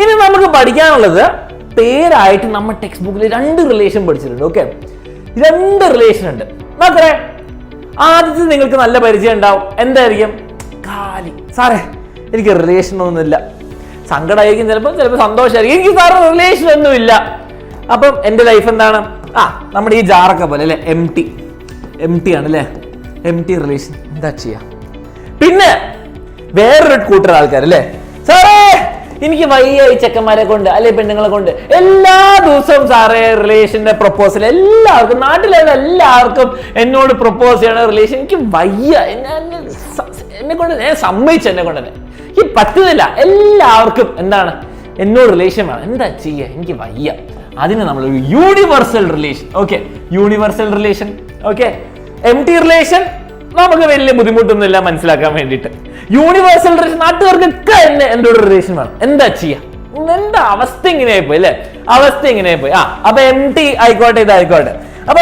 ഇനി നമുക്ക് പഠിക്കാനുള്ളത് പേരായിട്ട് നമ്മൾ ടെക്സ്റ്റ് ബുക്കിൽ 2 റിലേഷൻ പഠിച്ചിട്ടുണ്ട്. ഓക്കെ, 2 റിലേഷൻ ഉണ്ട്. നോക്കറേ, ആദ്യത്തെ നിങ്ങൾക്ക് നല്ല പരിചയം ഉണ്ടാവും. എന്തായിരിക്കും? കാലി. സാറേ എനിക്ക് റിലേഷൻ ഒന്നുമില്ല. സങ്കടമായിരിക്കും, ചിലപ്പോൾ സന്തോഷമായിരിക്കും. എനിക്ക് സാറ് റിലേഷൻ ഒന്നുമില്ല. അപ്പം എൻ്റെ ലൈഫ് എന്താണ്? നമ്മുടെ ഈ ജാറൊക്കെ പോലെ അല്ലേ, എം ടി ആണ് അല്ലേ, എം ടി റിലേഷൻ. എന്താ ചെയ്യാ? പിന്നെ വേറൊരു കൂട്ടർ ആൾക്കാർ അല്ലേ, സാറേ എനിക്ക് വയ്യ ഈ ചെക്കന്മാരെ കൊണ്ട് അല്ലെ പെണ്ണുങ്ങളെ കൊണ്ട് എല്ലാ ദിവസവും സാറേ റിലേഷന്റെ പ്രപ്പോസൽ എല്ലാവർക്കും, നാട്ടിലെ എല്ലാവർക്കും എന്നോട് പ്രപ്പോസ് ചെയ്യണ റിലേഷൻ. എനിക്ക് വയ്യ, എന്നെ കൊണ്ട് ഞാൻ സമ്മതിച്ചു, എന്നെ കൊണ്ട് തന്നെ എനിക്ക് പറ്റുന്നില്ല. എല്ലാവർക്കും എന്താണ് എന്നോട് റിലേഷൻ വേണം. എന്താ ചെയ്യുക? എനിക്ക് വയ്യ. അതിന് നമ്മളൊരു universal relation. Okay, universal relation. Okay, M T relation നമുക്ക് വലിയ ബുദ്ധിമുട്ടൊന്നുമില്ല മനസ്സിലാക്കാൻ വേണ്ടിയിട്ട്. യൂണിവേഴ്സൽ റിലേഷൻ നാട്ടുകാർക്കൊക്കെ എന്നോട് റിലേഷൻ വേണം. എന്താ ചെയ്യാ? എന്താ അവസ്ഥ ഇങ്ങനെയായി പോയി അല്ലെ, അവസ്ഥ ഇങ്ങനെയായി പോയി. അപ്പൊ എം ടി ആയിക്കോട്ടെ, ഇതായിക്കോട്ടെ. അപ്പൊ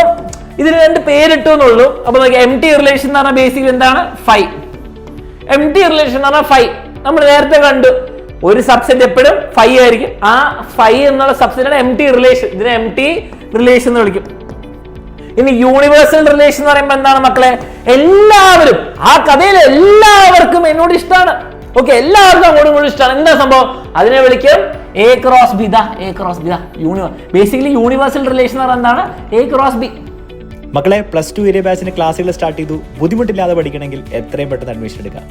ഇതിന് 2 പേരിട്ടു എന്നുള്ളൂ. അപ്പൊ എം ടി റിലേഷൻ എന്ന് പറഞ്ഞാൽ ബേസിക്കലി എന്താണ്? ഫൈ. എം ടി റിലേഷൻ എന്ന് പറഞ്ഞാൽ ഫൈ നമ്മൾ നേരത്തെ കണ്ടു. ഒരു സബ്സെറ്റ് എപ്പോഴും ഫൈ ആയിരിക്കും. ആ ഫൈ എന്നുള്ള സബ്സെറ്റാണ് എം ടി റിലേഷൻ. ഇതിനെ എം ടി റിലേഷൻ എന്ന് വിളിക്കും. ഇനി യൂണിവേഴ്സൽ റിലേഷൻ എന്ന് പറയുമ്പോൾ എന്താണ് മക്കളെ? എല്ലാവരും, ആ കഥയിൽ എല്ലാവർക്കും എന്നോട് ഇഷ്ടമാണ്. ഓക്കെ, എല്ലാവർക്കും അങ്ങോട്ടും ഇങ്ങോട്ടും ഇഷ്ടമാണ്. എന്താ സംഭവം? അതിനെ വിളിക്കും A cross B. Basically universal relation എന്ന് പറയുന്നത് എന്താണ്? A cross B. മക്കളെ, +2 ഏരിയ ബാച്ചിന് ക്ലാസ്സുകൾ സ്റ്റാർട്ട് ചെയ്തു. ബുദ്ധിമുട്ടില്ലാതെ പഠിക്കണമെങ്കിൽ എത്രയും പെട്ടെന്ന് അഡ്മിഷൻ എടുക്കാം.